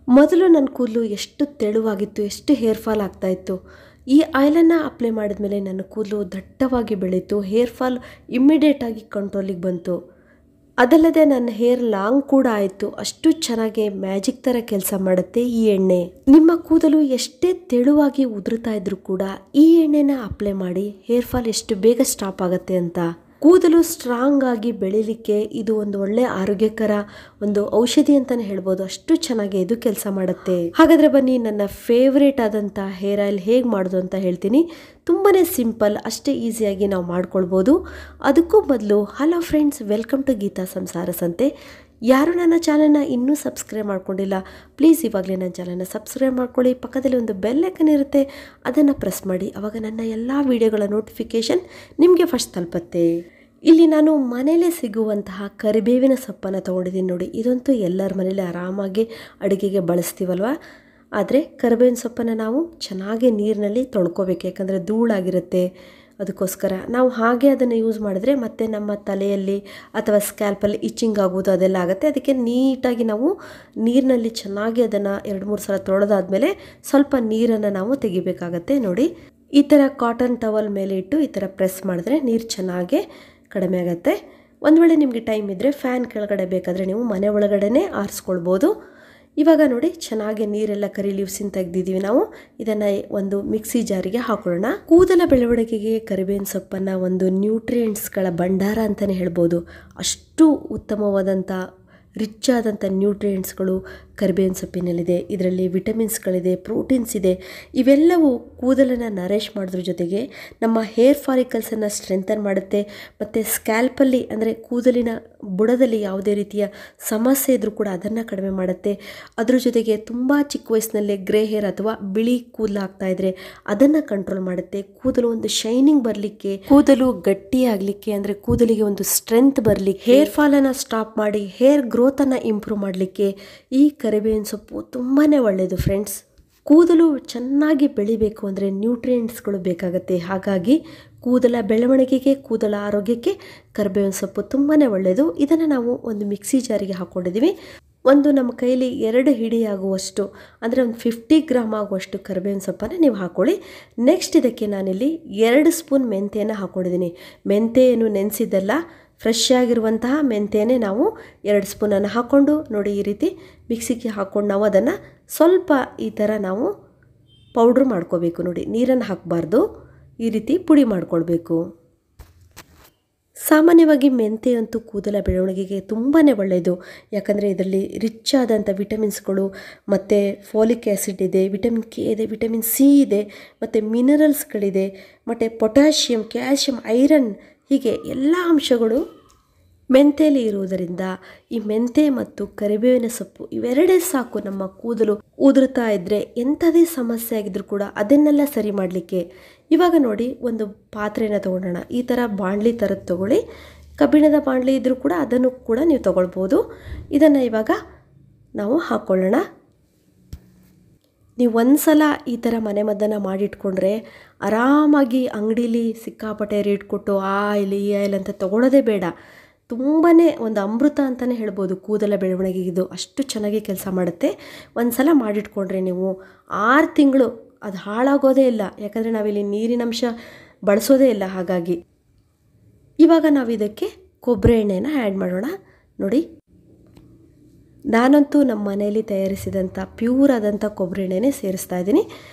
ಮೊದಲು ನನ್ನ ಕೂದಲು ಎಷ್ಟು ತೆಳುವಾಗಿತ್ತು, ಎಷ್ಟು ಹೇರ್ ಫಾಲ್ ಆಗ್ತಾಯಿತ್ತು. ಈ ಆಯಿಲನ್ನು ಅಪ್ಲೈ ಮಾಡಿದ್ಮೇಲೆ ನನ್ನ ಕೂದಲು ದಟ್ಟವಾಗಿ ಬೆಳೀತು. ಹೇರ್ ಫಾಲ್ ಇಮ್ಮಿಡಿಯೇಟಾಗಿ ಕಂಟ್ರೋಲಿಗೆ ಬಂತು. ಅದಲ್ಲದೆ ನನ್ನ ಹೇರ್ ಲಾಂಗ್ ಕೂಡ ಆಯಿತು. ಅಷ್ಟು ಚೆನ್ನಾಗಿ ಮ್ಯಾಜಿಕ್ ಥರ ಕೆಲಸ ಮಾಡುತ್ತೆ ಈ ಎಣ್ಣೆ. ನಿಮ್ಮ ಕೂದಲು ಎಷ್ಟೇ ತೆಳುವಾಗಿ ಉದುರ್ತಾ ಇದ್ರೂ ಕೂಡ ಈ ಎಣ್ಣೆನ ಅಪ್ಲೈ ಮಾಡಿ ಹೇರ್ ಫಾಲ್ ಎಷ್ಟು ಬೇಗ ಸ್ಟಾಪ್ ಆಗುತ್ತೆ ಅಂತ. ಕೂದಲು ಸ್ಟ್ರಾಂಗ್ ಆಗಿ ಬೆಳಿಲಿಕ್ಕೆ ಇದು ಒಂದು ಒಳ್ಳೆ ಆರೋಗ್ಯಕರ ಒಂದು ಔಷಧಿ ಅಂತಲೇ ಹೇಳ್ಬೋದು. ಅಷ್ಟು ಚೆನ್ನಾಗಿ ಇದು ಕೆಲಸ ಮಾಡುತ್ತೆ. ಹಾಗಾದರೆ ಬನ್ನಿ ನನ್ನ ಫೇವ್ರೇಟ್ ಆದಂಥ ಹೇರ್ ಆಯಿಲ್ ಹೇಗೆ ಮಾಡೋದು ಅಂತ ಹೇಳ್ತೀನಿ. ತುಂಬಾ ಸಿಂಪಲ್, ಅಷ್ಟೇ ಈಸಿಯಾಗಿ ನಾವು ಮಾಡ್ಕೊಳ್ಬೋದು. ಅದಕ್ಕೂ ಮೊದಲು hello friends, welcome to Geetha Samsara Sante. ಯಾರು ನನ್ನ ಚಾನಲ್ನ ಇನ್ನೂ ಸಬ್ಸ್ಕ್ರೈಬ್ ಮಾಡ್ಕೊಂಡಿಲ್ಲ, ಪ್ಲೀಸ್ ಇವಾಗಲೇ ನನ್ನ ಚಾನಲ್ನ ಸಬ್ಸ್ಕ್ರೈಬ್ ಮಾಡ್ಕೊಳ್ಳಿ. ಪಕ್ಕದಲ್ಲಿ ಒಂದು ಬೆಲ್ ಐಕನ್ ಇರುತ್ತೆ, ಅದನ್ನು ಪ್ರೆಸ್ ಮಾಡಿ. ಆವಾಗ ನನ್ನ ಎಲ್ಲ ವೀಡಿಯೋಗಳ ನೋಟಿಫಿಕೇಷನ್ ನಿಮಗೆ ಫಸ್ಟ್ ತಲುಪುತ್ತೆ. ಇಲ್ಲಿ ನಾನು ಮನೇಲೇ ಸಿಗುವಂತಹ ಕರಿಬೇವಿನ ಸೊಪ್ಪನ್ನು ತೊಗೊಂಡಿದ್ದೀನಿ ನೋಡಿ. ಇದಂತೂ ಎಲ್ಲರ ಮನೇಲಿ ಆರಾಮಾಗಿ ಅಡುಗೆಗೆ ಬಳಸ್ತೀವಲ್ವ. ಆದರೆ ಕರಿಬೇವಿನ ಸೊಪ್ಪನ್ನು ನಾವು ಚೆನ್ನಾಗಿ ನೀರಿನಲ್ಲಿ ತೊಳ್ಕೊಬೇಕು, ಯಾಕಂದರೆ ಧೂಳಾಗಿರುತ್ತೆ. ಅದಕ್ಕೋಸ್ಕರ ನಾವು ಹಾಗೆ ಅದನ್ನು ಯೂಸ್ ಮಾಡಿದ್ರೆ ಮತ್ತೆ ನಮ್ಮ ತಲೆಯಲ್ಲಿ ಅಥವಾ ಸ್ಕ್ಯಾಲ್ಪಲ್ಲಿ ಇಚ್ಚಿಂಗ್ ಆಗೋದು ಅದೆಲ್ಲ ಆಗುತ್ತೆ. ಅದಕ್ಕೆ ನೀಟಾಗಿ ನಾವು ನೀರಿನಲ್ಲಿ ಚೆನ್ನಾಗಿ ಅದನ್ನು 2-3 ಸಲ ತೊಳೆದಾದ್ಮೇಲೆ ಸ್ವಲ್ಪ ನೀರನ್ನು ನಾವು ತೆಗಿಬೇಕಾಗತ್ತೆ. ನೋಡಿ, ಈ ಥರ ಕಾಟನ್ ಟವಲ್ ಮೇಲೆ ಇಟ್ಟು ಈ ಥರ ಪ್ರೆಸ್ ಮಾಡಿದ್ರೆ ನೀರು ಚೆನ್ನಾಗೆ ಕಡಿಮೆ ಆಗುತ್ತೆ. ಒಂದು ವೇಳೆ ನಿಮಗೆ ಟೈಮ್ ಇದ್ದರೆ ಫ್ಯಾನ್ ಕೆಳಗಡೆ ಬೇಕಾದರೆ ನೀವು ಮನೆ ಒಳಗಡೆನೇ ಆರಿಸ್ಕೊಳ್ಬೋದು. ಇವಾಗ ನೋಡಿ, ಚೆನ್ನಾಗಿ ನೀರೆಲ್ಲ ಕರಿ ಲೀವ್ಸಿನ ತೆಗೆದಿದ್ದೀವಿ. ನಾವು ಇದನ್ನು ಒಂದು ಮಿಕ್ಸಿ ಜಾರಿಗೆ ಹಾಕೊಳ್ಳೋಣ. ಕೂದಲ ಬೆಳವಣಿಗೆಗೆ ಕರಿಬೇವಿನ ಸೊಪ್ಪನ್ನು ಒಂದು ನ್ಯೂಟ್ರಿಯೆಂಟ್ಸ್ಗಳ ಭಂಡಾರ ಅಂತಲೇ ಹೇಳ್ಬೋದು. ಅಷ್ಟು ಉತ್ತಮವಾದಂಥ ರಿಚ್ ಆದಂಥ ನ್ಯೂಟ್ರಿಯೆಂಟ್ಸ್ಗಳು ಕರಿಬೇವಿನ ಸೊಪ್ಪಿನಲ್ಲಿದೆ. ಇದರಲ್ಲಿ ವಿಟಮಿನ್ಸ್ಗಳಿದೆ, ಪ್ರೋಟೀನ್ಸ್ ಇದೆ. ಇವೆಲ್ಲವೂ ಕೂದಲನ್ನು ನರೇಶ್ ಮಾಡೋದ್ರ ಜೊತೆಗೆ ನಮ್ಮ ಹೇರ್ ಫಾಲಿಕಲ್ಸನ್ನು ಸ್ಟ್ರೆಂಥನ್ ಮಾಡುತ್ತೆ. ಮತ್ತು ಸ್ಕ್ಯಾಲ್ಪಲ್ಲಿ ಅಂದರೆ ಕೂದಲಿನ ಬುಡದಲ್ಲಿ ಯಾವುದೇ ರೀತಿಯ ಸಮಸ್ಯೆ ಇದ್ದರೂ ಕೂಡ ಅದನ್ನು ಕಡಿಮೆ ಮಾಡುತ್ತೆ. ಅದ್ರ ಜೊತೆಗೆ ತುಂಬ ಚಿಕ್ಕ ವಯಸ್ಸಿನಲ್ಲೇ ಗ್ರೇ ಹೇರ್ ಅಥವಾ ಬಿಳಿ ಕೂದಲು ಆಗ್ತಾ ಇದ್ರೆ ಅದನ್ನು ಕಂಟ್ರೋಲ್ ಮಾಡುತ್ತೆ. ಕೂದಲು ಒಂದು ಶೈನಿಂಗ್ ಬರಲಿಕ್ಕೆ, ಕೂದಲು ಗಟ್ಟಿಯಾಗಲಿಕ್ಕೆ, ಅಂದರೆ ಕೂದಲಿಗೆ ಒಂದು ಸ್ಟ್ರೆಂತ್ ಬರಲಿಕ್ಕೆ, ಹೇರ್ ಫಾಲನ್ನು ಸ್ಟಾಪ್ ಮಾಡಿ ಹೇರ್ ಗ್ರೋತನ್ನು ಇಂಪ್ರೂವ್ ಮಾಡಲಿಕ್ಕೆ ಈ ಕರಿಬೇವಿನ ಸೊಪ್ಪು ತುಂಬಾ ಒಳ್ಳೆಯದು ಫ್ರೆಂಡ್ಸ್. ಕೂದಲು ಚೆನ್ನಾಗಿ ಬೆಳಿಬೇಕು ಅಂದರೆ ನ್ಯೂಟ್ರಿಯೆಂಟ್ಸ್ಗಳು ಬೇಕಾಗುತ್ತೆ. ಹಾಗಾಗಿ ಕೂದಲ ಬೆಳವಣಿಗೆಗೆ, ಕೂದಲ ಆರೋಗ್ಯಕ್ಕೆ ಕರಿಬೇವಿನ ಸೊಪ್ಪು ತುಂಬಾ ಒಳ್ಳೆಯದು. ಇದನ್ನು ನಾವು ಒಂದು ಮಿಕ್ಸಿ ಜಾರಿಗೆ ಹಾಕ್ಕೊಂಡಿದ್ದೀವಿ. ಒಂದು ನಮ್ಮ ಕೈಲಿ 2 ಹಿಡಿ ಆಗುವಷ್ಟು, ಅಂದರೆ ಒಂದು 50 ಗ್ರಾಮ್ ಆಗುವಷ್ಟು ಕರಿಬೇವಿನ ಸೊಪ್ಪನ್ನು ನೀವು ಹಾಕ್ಕೊಳ್ಳಿ. ನೆಕ್ಸ್ಟ್ ಇದಕ್ಕೆ ನಾನಿಲ್ಲಿ 2 ಸ್ಪೂನ್ ಮೆಂತೆಯನ್ನು ಹಾಕ್ಕೊಂಡಿದ್ದೀನಿ. ಮೆಂತೆ ಏನು ನೆನೆಸಿದ್ದಲ್ಲ, ಫ್ರೆಶ್ ಆಗಿರುವಂತಹ ಮೆಂತೆಯೇ ನಾವು 2 ಸ್ಪೂನನ್ನು ಹಾಕ್ಕೊಂಡು ನೋಡಿ, ಈ ರೀತಿ ಮಿಕ್ಸಿಗೆ ಹಾಕ್ಕೊಂಡು ನಾವು ಅದನ್ನು ಸ್ವಲ್ಪ ಈ ಥರ ನಾವು ಪೌಡ್ರ್ ಮಾಡ್ಕೋಬೇಕು. ನೋಡಿ, ನೀರನ್ನು ಹಾಕಬಾರ್ದು, ಈ ರೀತಿ ಪುಡಿ ಮಾಡ್ಕೊಳ್ಬೇಕು. ಸಾಮಾನ್ಯವಾಗಿ ಮೆಂತೆ ಅಂತೂ ಕೂದಲ ಬೆಳವಣಿಗೆಗೆ ತುಂಬಾ ಒಳ್ಳೆಯದು. ಯಾಕಂದರೆ ಇದರಲ್ಲಿ ರಿಚ್ ಆದಂಥ ವಿಟಮಿನ್ಸ್ಗಳು ಮತ್ತು ಫೋಲಿಕ್ ಆ್ಯಸಿಡ್ ಇದೆ, ವಿಟಮಿನ್ ಕೆ ಇದೆ, ವಿಟಮಿನ್ ಸಿ ಇದೆ, ಮತ್ತು ಮಿನರಲ್ಸ್ಗಳಿದೆ, ಮತ್ತು ಪೊಟ್ಯಾಷಿಯಮ್, ಕ್ಯಾಲ್ಶಿಯಂ, ಐರನ್, ಹೀಗೆ ಎಲ್ಲ ಅಂಶಗಳು ಮೆಂತೆಯಲ್ಲಿ ಇರುವುದರಿಂದ ಈ ಮೆಂತೆ ಮತ್ತು ಕರಿಬೇವಿನ ಸೊಪ್ಪು ಇವೆರಡೇ ಸಾಕು ನಮ್ಮ ಕೂದಲು ಉದುರ್ತಾ ಇದ್ದರೆ ಎಂಥದೇ ಸಮಸ್ಯೆ ಆಗಿದ್ರೂ ಕೂಡ ಅದನ್ನೆಲ್ಲ ಸರಿ ಮಾಡಲಿಕ್ಕೆ. ಇವಾಗ ನೋಡಿ, ಒಂದು ಪಾತ್ರೆನ ತೊಗೊಳ್ಳೋಣ. ಈ ಥರ ಬಾಣಲಿ ಥರದ್ದು ತೊಗೊಳ್ಳಿ. ಕಬ್ಬಿಣದ ಬಾಣಲಿ ಇದ್ದರೂ ಕೂಡ ಅದನ್ನು ಕೂಡ ನೀವು ತೊಗೊಳ್ಬೋದು. ಇದನ್ನು ಇವಾಗ ನಾವು ಹಾಕ್ಕೊಳ್ಳೋಣ. ನೀವು ಒಂದು ಸಲ ಈ ಥರ ಮನೆಮದ್ದನ್ನು ಮಾಡಿಟ್ಕೊಂಡ್ರೆ ಆರಾಮಾಗಿ ಅಂಗಡೀಲಿ ಸಿಕ್ಕಾಪಟ್ಟೆ ರೇಟ್ ಕೊಟ್ಟು ಆ ಆಯಿಲ್ ಈ ಆಯಿಲ್ ಅಂತ ತೊಗೊಳ್ಳೋದೇ ಬೇಡ. ತುಂಬಾ ಒಂದು ಅಮೃತ ಅಂತಲೇ ಹೇಳ್ಬೋದು ಕೂದಲ ಬೆಳವಣಿಗೆಗೆ. ಇದು ಅಷ್ಟು ಚೆನ್ನಾಗಿ ಕೆಲಸ ಮಾಡುತ್ತೆ. ಒಂದು ಸಲ ಮಾಡಿಟ್ಕೊಂಡ್ರೆ ನೀವು 6 ತಿಂಗಳು ಅದು ಹಾಳಾಗೋದೇ ಇಲ್ಲ. ಯಾಕಂದರೆ ನಾವಿಲ್ಲಿ ನೀರಿನಂಶ ಬಳಸೋದೇ ಇಲ್ಲ. ಹಾಗಾಗಿ ಇವಾಗ ನಾವು ಇದಕ್ಕೆ ಕೊಬ್ಬರಿ ಎಣ್ಣೆನ ಆ್ಯಡ್ ಮಾಡೋಣ. ನೋಡಿ, ನಾನಂತೂ ನಮ್ಮ ಮನೆಯಲ್ಲಿ ತಯಾರಿಸಿದಂಥ ಪ್ಯೂರ್ ಆದಂಥ ಕೊಬ್ಬರಿ ಎಣ್ಣೆನೇ ಸೇರಿಸ್ತಾ ಇದ್ದೀನಿ.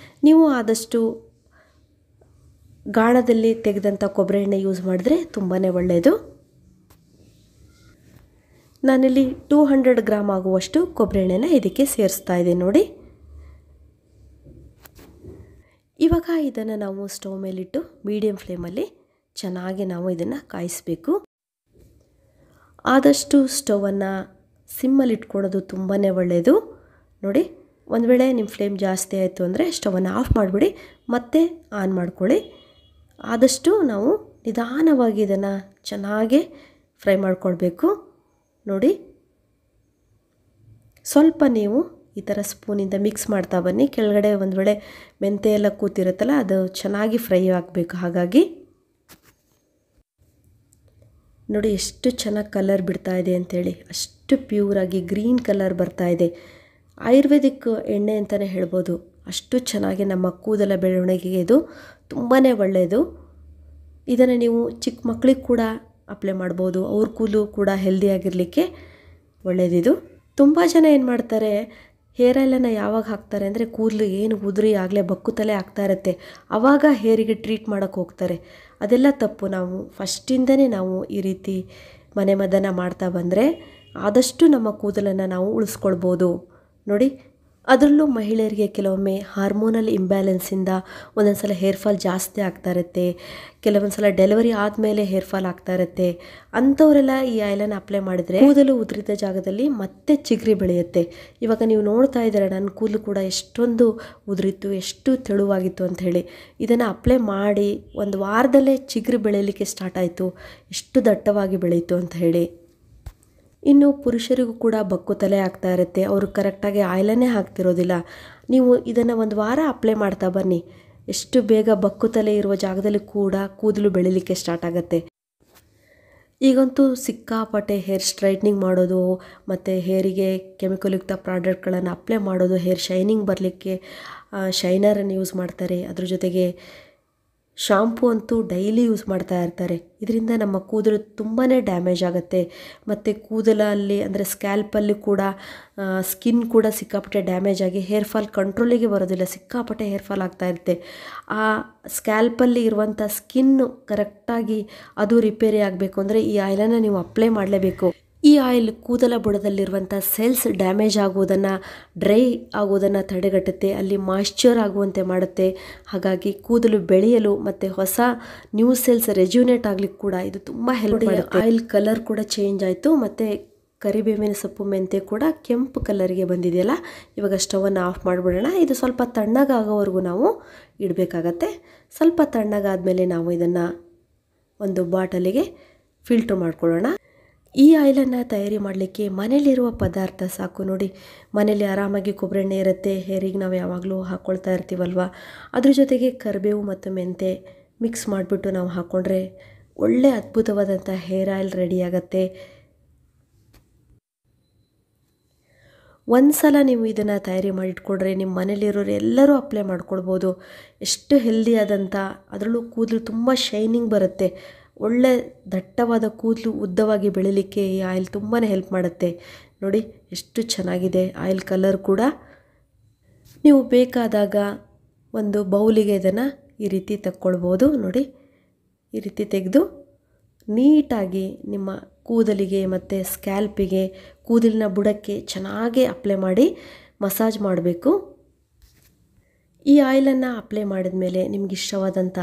ನೀವು ಆದಷ್ಟು ಗಾಣದಲ್ಲಿ ತೆಗೆದಂಥ ಕೊಬ್ಬರಿ ಎಣ್ಣೆ ಯೂಸ್ ಮಾಡಿದ್ರೆ ತುಂಬಾ ಒಳ್ಳೆಯದು. ನಾನಿಲ್ಲಿ 200 ಗ್ರಾಮ್ ಆಗುವಷ್ಟು ಕೊಬ್ಬರಿ ಎಣ್ಣೆನ ಇದಕ್ಕೆ ಸೇರಿಸ್ತಾ ಇದ್ದೀನಿ. ನೋಡಿ, ಇವಾಗ ಇದನ್ನು ನಾವು ಸ್ಟವ್ ಮೇಲಿಟ್ಟು ಮೀಡಿಯಮ್ ಫ್ಲೇಮಲ್ಲಿ ಚೆನ್ನಾಗಿ ನಾವು ಇದನ್ನು ಕಾಯಿಸಬೇಕು. ಆದಷ್ಟು ಸ್ಟವನ್ನು ಸಿಮ್ಮಲ್ಲಿ ಇಟ್ಕೊಳ್ಳೋದು ತುಂಬಾ ಒಳ್ಳೆಯದು. ನೋಡಿ, ಒಂದು ವೇಳೆ ನಿಮ್ಮ ಫ್ಲೇಮ್ ಜಾಸ್ತಿ ಆಯಿತು ಅಂದರೆ ಸ್ಟವನ್ನು ಆಫ್ ಮಾಡಿಬಿಡಿ, ಮತ್ತೆ ಆನ್ ಮಾಡ್ಕೊಳ್ಳಿ. ಆದಷ್ಟು ನಾವು ನಿಧಾನವಾಗಿ ಇದನ್ನು ಚೆನ್ನಾಗಿ ಫ್ರೈ ಮಾಡ್ಕೊಳ್ಬೇಕು. ನೋಡಿ, ಸ್ವಲ್ಪ ನೀವು ಈ ಥರ ಸ್ಪೂನಿಂದ ಮಿಕ್ಸ್ ಮಾಡ್ತಾ ಬನ್ನಿ. ಕೆಳಗಡೆ ಒಂದು ವೇಳೆ ಮೆಂತೆ ಎಲ್ಲ ಕೂತಿರುತ್ತಲ್ಲ, ಅದು ಚೆನ್ನಾಗಿ ಫ್ರೈ ಆಗಬೇಕು. ಹಾಗಾಗಿ ನೋಡಿ ಎಷ್ಟು ಚೆನ್ನಾಗಿ ಕಲರ್ ಬಿಡ್ತಾ ಇದೆ ಅಂಥೇಳಿ, ಅಷ್ಟು ಪ್ಯೂರಾಗಿ ಗ್ರೀನ್ ಕಲರ್ ಬರ್ತಾ ಇದೆ. ಆಯುರ್ವೇದಿಕ್ ಎಣ್ಣೆ ಅಂತಲೇ ಹೇಳ್ಬೋದು. ಅಷ್ಟು ಚೆನ್ನಾಗಿ ನಮ್ಮ ಕೂದಲ ಬೆಳವಣಿಗೆಗೆ ಇದು ತುಂಬಾ ಒಳ್ಳೆಯದು. ಇದನ್ನು ನೀವು ಚಿಕ್ಕ ಮಕ್ಕಳಿಗೆ ಕೂಡ ಅಪ್ಲೈ ಮಾಡ್ಬೋದು. ಅವ್ರ ಕೂದಲು ಕೂಡ ಹೆಲ್ದಿಯಾಗಿರಲಿಕ್ಕೆ ಒಳ್ಳೆಯದಿದು. ತುಂಬ ಜನ ಏನು ಮಾಡ್ತಾರೆ, ಹೇರ್ ಆಯಿಲನ್ನು ಯಾವಾಗ ಹಾಕ್ತಾರೆ ಅಂದರೆ ಕೂದಲು ಏನು ಉದುರಿ ಆಗಲೇ ಬಕ್ಕುತ್ತಲೇ ಆಗ್ತಾ ಇರುತ್ತೆ, ಆವಾಗ ಹೇರಿಗೆ ಟ್ರೀಟ್ ಮಾಡೋಕ್ಕೆ ಹೋಗ್ತಾರೆ. ಅದೆಲ್ಲ ತಪ್ಪು. ನಾವು ಫಸ್ಟಿಂದನೇ ನಾವು ಈ ರೀತಿ ಮನೆಮದ್ದನ್ನು ಮಾಡ್ತಾ ಬಂದರೆ ಆದಷ್ಟು ನಮ್ಮ ಕೂದಲನ್ನು ನಾವು ಉಳಿಸ್ಕೊಳ್ಬೋದು. ನೋಡಿ, ಅದರಲ್ಲೂ ಮಹಿಳೆಯರಿಗೆ ಕೆಲವೊಮ್ಮೆ ಹಾರ್ಮೋನಲ್ ಇಂಬ್ಯಾಲೆನ್ಸಿಂದ ಒಂದೊಂದು ಸಲ ಹೇರ್ ಫಾಲ್ ಜಾಸ್ತಿ ಆಗ್ತಾ ಇರುತ್ತೆ, ಕೆಲವೊಂದು ಸಲ ಡೆಲಿವರಿ ಆದಮೇಲೆ ಹೇರ್ ಫಾಲ್ ಆಗ್ತಾ ಇರುತ್ತೆ. ಅಂಥವರೆಲ್ಲ ಈ ಆಯಿಲನ್ನು ಅಪ್ಲೈ ಮಾಡಿದರೆ ಕೂದಲು ಉದುರಿದ ಜಾಗದಲ್ಲಿ ಮತ್ತೆ ಚಿಗುರಿ ಬೆಳೆಯುತ್ತೆ. ಇವಾಗ ನೀವು ನೋಡ್ತಾ ಇದ್ದೀರ, ನನ್ನ ಕೂದಲು ಕೂಡ ಎಷ್ಟೊಂದು ಉದುರಿತ್ತು, ಎಷ್ಟು ತೆಳುವಾಗಿತ್ತು ಅಂತ ಹೇಳಿ. ಇದನ್ನು ಅಪ್ಲೈ ಮಾಡಿ ಒಂದು ವಾರದಲ್ಲೇ ಚಿಗುರಿ ಬೆಳೆಯಲಿಕ್ಕೆ ಸ್ಟಾರ್ಟ್ ಆಯಿತು, ಎಷ್ಟು ದಟ್ಟವಾಗಿ ಬೆಳೆಯಿತು ಅಂತ ಹೇಳಿ. ಇನ್ನು ಪುರುಷರಿಗೂ ಕೂಡ ಬಕ್ಕುತ್ತಲೇ ಆಗ್ತಾ ಇರುತ್ತೆ, ಅವರು ಕರೆಕ್ಟಾಗಿ ಆಯಿಲನ್ನೇ ಹಾಕ್ತಿರೋದಿಲ್ಲ. ನೀವು ಇದನ್ನು ಒಂದು ವಾರ ಅಪ್ಲೈ ಮಾಡ್ತಾ ಬನ್ನಿ, ಎಷ್ಟು ಬೇಗ ಬಕ್ಕುತ್ತಲೇ ಇರುವ ಜಾಗದಲ್ಲಿ ಕೂಡ ಕೂದಲು ಬೆಳೀಲಿಕ್ಕೆ ಸ್ಟಾರ್ಟ್ ಆಗುತ್ತೆ. ಈಗಂತೂ ಸಿಕ್ಕಾಪಟ್ಟೆ ಹೇರ್ ಸ್ಟ್ರೈಟ್ನಿಂಗ್ ಮಾಡೋದು ಮತ್ತು ಹೇರಿಗೆ ಕೆಮಿಕಲ್ ಯುಕ್ತ ಪ್ರಾಡಕ್ಟ್ಗಳನ್ನು ಅಪ್ಲೈ ಮಾಡೋದು, ಹೇರ್ ಶೈನಿಂಗ್ ಬರಲಿಕ್ಕೆ ಶೈನರನ್ನು ಯೂಸ್ ಮಾಡ್ತಾರೆ. ಅದ್ರ ಜೊತೆಗೆ ಶಾಂಪೂ ಅಂತೂ ಡೈಲಿ ಯೂಸ್ ಮಾಡ್ತಾ ಇರ್ತಾರೆ. ಇದರಿಂದ ನಮ್ಮ ಕೂದಲು ತುಂಬಾ ಡ್ಯಾಮೇಜ್ ಆಗುತ್ತೆ. ಮತ್ತು ಕೂದಲಲ್ಲಿ ಅಂದರೆ ಸ್ಕ್ಯಾಲ್ಪಲ್ಲಿ ಕೂಡ ಸ್ಕಿನ್ ಕೂಡ ಸಿಕ್ಕಾಪಟ್ಟೆ ಡ್ಯಾಮೇಜ್ ಆಗಿ ಹೇರ್ ಫಾಲ್ ಕಂಟ್ರೋಲಿಗೆ ಬರೋದಿಲ್ಲ, ಸಿಕ್ಕಾಪಟ್ಟೆ ಹೇರ್ ಫಾಲ್ ಆಗ್ತಾ ಇರುತ್ತೆ. ಆ ಸ್ಕ್ಯಾಲ್ಪಲ್ಲಿ ಇರುವಂಥ ಸ್ಕಿನ್ನು ಕರೆಕ್ಟಾಗಿ ಅದು ರಿಪೇರಿ ಆಗಬೇಕು ಅಂದರೆ ಈ ಆಯಿಲನ್ನು ನೀವು ಅಪ್ಲೈ ಮಾಡಲೇಬೇಕು. ಈ ಆಯಿಲ್ ಕೂದಲ ಬುಡದಲ್ಲಿರುವಂಥ ಸೆಲ್ಸ್ ಡ್ಯಾಮೇಜ್ ಆಗುವುದನ್ನು, ಡ್ರೈ ಆಗುವುದನ್ನು ತಡೆಗಟ್ಟುತ್ತೆ, ಅಲ್ಲಿ ಮಾಯ್ಶ್ಚರ್ ಆಗುವಂತೆ ಮಾಡುತ್ತೆ. ಹಾಗಾಗಿ ಕೂದಲು ಬೆಳೆಯಲು ಮತ್ತು ಹೊಸ ನ್ಯೂ ಸೆಲ್ಸ್ ರೆಜ್ಯೂನೇಟ್ ಆಗಲಿಕ್ಕೆ ಕೂಡ ಇದು ತುಂಬ ಹೆಲ್ಪ್ ಮಾಡುತ್ತೆ. ಆಯಿಲ್ ಕಲರ್ ಕೂಡ ಚೇಂಜ್ ಆಯಿತು ಮತ್ತು ಕರಿಬೇವಿನ ಸೊಪ್ಪು ಮೆಂತೆ ಕೂಡ ಕೆಂಪು ಕಲರಿಗೆ ಬಂದಿದೆಯಲ್ಲ. ಇವಾಗ ಸ್ಟವನ್ನು ಆಫ್ ಮಾಡಿಬಿಡೋಣ. ಇದು ಸ್ವಲ್ಪ ತಣ್ಣಗಾಗೋವರೆಗೂ ನಾವು ಇಡಬೇಕಾಗತ್ತೆ. ಸ್ವಲ್ಪ ತಣ್ಣಗಾದಮೇಲೆ ನಾವು ಇದನ್ನು ಒಂದು ಬಾಟಲಿಗೆ ಫಿಲ್ಟ್ರ್ ಮಾಡ್ಕೊಳ್ಳೋಣ. ಈ ಆಯಿಲನ್ನು ತಯಾರಿ ಮಾಡಲಿಕ್ಕೆ ಮನೇಲಿರುವ ಪದಾರ್ಥ ಸಾಕು. ನೋಡಿ, ಮನೇಲಿ ಆರಾಮಾಗಿ ಕೊಬ್ಬರಿ ಎಣ್ಣೆ ಇರುತ್ತೆ, ಹೇರಿಗೆ ನಾವು ಯಾವಾಗಲೂ ಹಾಕ್ಕೊಳ್ತಾ ಇರ್ತೀವಲ್ವ. ಅದ್ರ ಜೊತೆಗೆ ಕರಿಬೇವು ಮತ್ತು ಮೆಂತೆ ಮಿಕ್ಸ್ ಮಾಡಿಬಿಟ್ಟು ನಾವು ಹಾಕ್ಕೊಂಡ್ರೆ ಒಳ್ಳೆ ಅದ್ಭುತವಾದಂಥ ಹೇರ್ ಆಯಿಲ್ ರೆಡಿ ಆಗುತ್ತೆ. ಒಂದು ಸಲ ನೀವು ಇದನ್ನು ತಯಾರಿ ಮಾಡಿಟ್ಕೊಂಡ್ರೆ ನಿಮ್ಮ ಮನೇಲಿರೋರು ಎಲ್ಲರೂ ಅಪ್ಲೈ ಮಾಡ್ಕೊಳ್ಬೋದು. ಎಷ್ಟು ಹೆಲ್ದಿಯಾದಂಥ, ಅದರಲ್ಲೂ ಕೂದಲು ತುಂಬ ಶೈನಿಂಗ್ ಬರುತ್ತೆ. ಒಳ್ಳೆ ದಟ್ಟವಾದ ಕೂದಲು ಉದ್ದವಾಗಿ ಬೆಳೀಲಿಕ್ಕೆ ಈ ಆಯಿಲ್ ತುಂಬಾ ಹೆಲ್ಪ್ ಮಾಡುತ್ತೆ. ನೋಡಿ ಎಷ್ಟು ಚೆನ್ನಾಗಿದೆ ಆಯಿಲ್ ಕಲರ್ ಕೂಡ. ನೀವು ಬೇಕಾದಾಗ ಒಂದು ಬೌಲಿಗೆ ಇದನ್ನು ಈ ರೀತಿ ತಕ್ಕೊಳ್ಬೋದು. ನೋಡಿ, ಈ ರೀತಿ ತೆಗೆದು ನೀಟಾಗಿ ನಿಮ್ಮ ಕೂದಲಿಗೆ ಮತ್ತು ಸ್ಕ್ಯಾಲ್ಪಿಗೆ, ಕೂದಲಿನ ಬುಡಕ್ಕೆ ಚೆನ್ನಾಗಿ ಅಪ್ಲೈ ಮಾಡಿ ಮಸಾಜ್ ಮಾಡಬೇಕು. ಈ ಆಯಿಲನ್ನು ಅಪ್ಲೈ ಮಾಡಿದ ಮೇಲೆ ನಿಮ್ಗೆ ಇಷ್ಟವಾದಂಥ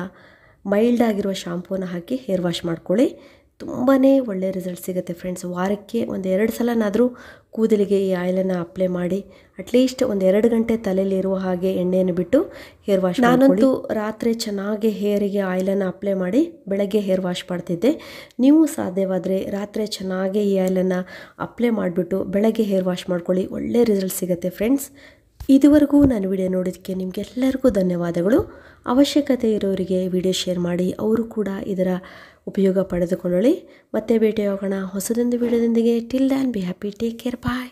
ಮೈಲ್ಡ್ ಆಗಿರುವ ಶಾಂಪೂನ ಹಾಕಿ ಹೇರ್ ವಾಶ್ ಮಾಡ್ಕೊಳ್ಳಿ. ತುಂಬಾ ಒಳ್ಳೆಯ ರಿಸಲ್ಟ್ ಸಿಗುತ್ತೆ ಫ್ರೆಂಡ್ಸ್. ವಾರಕ್ಕೆ ಒಂದು 2 ಸಲನಾದರೂ ಕೂದಲಿಗೆ ಈ ಆಯಿಲನ್ನು ಅಪ್ಲೈ ಮಾಡಿ ಅಟ್ಲೀಸ್ಟ್ ಒಂದು 2 ಗಂಟೆ ತಲೆಯಲ್ಲಿ ಇರುವ ಹಾಗೆ ಎಣ್ಣೆಯನ್ನು ಬಿಟ್ಟು ಹೇರ್ ವಾಶ್. ನಾನಂತೂ ರಾತ್ರಿ ಚೆನ್ನಾಗಿ ಹೇರಿಗೆ ಆಯಿಲನ್ನು ಅಪ್ಲೈ ಮಾಡಿ ಬೆಳಗ್ಗೆ ಹೇರ್ ವಾಶ್ ಮಾಡ್ತಿದ್ದೆ. ನೀವು ಸಾಧ್ಯವಾದರೆ ರಾತ್ರಿ ಚೆನ್ನಾಗಿ ಈ ಆಯಿಲನ್ನು ಅಪ್ಲೈ ಮಾಡಿಬಿಟ್ಟು ಬೆಳಗ್ಗೆ ಹೇರ್ ವಾಶ್ ಮಾಡ್ಕೊಳ್ಳಿ, ಒಳ್ಳೆಯ ರಿಸಲ್ಟ್ ಸಿಗುತ್ತೆ ಫ್ರೆಂಡ್ಸ್. ಇದುವರೆಗೂ ನಾನು ವಿಡಿಯೋ ನೋಡೋದಕ್ಕೆ ನಿಮಗೆಲ್ಲರಿಗೂ ಧನ್ಯವಾದಗಳು. ಅವಶ್ಯಕತೆ ಇರೋರಿಗೆ ವಿಡಿಯೋ ಶೇರ್ ಮಾಡಿ, ಅವರು ಕೂಡ ಇದರ ಉಪಯೋಗ ಪಡೆದುಕೊಳ್ಳಿ. ಮತ್ತೆ ಭೇಟಿಯಾಗೋಣ ಹೊಸದೊಂದು ವಿಡಿಯೋದೊಂದಿಗೆ. Till then be happy, take care, bye.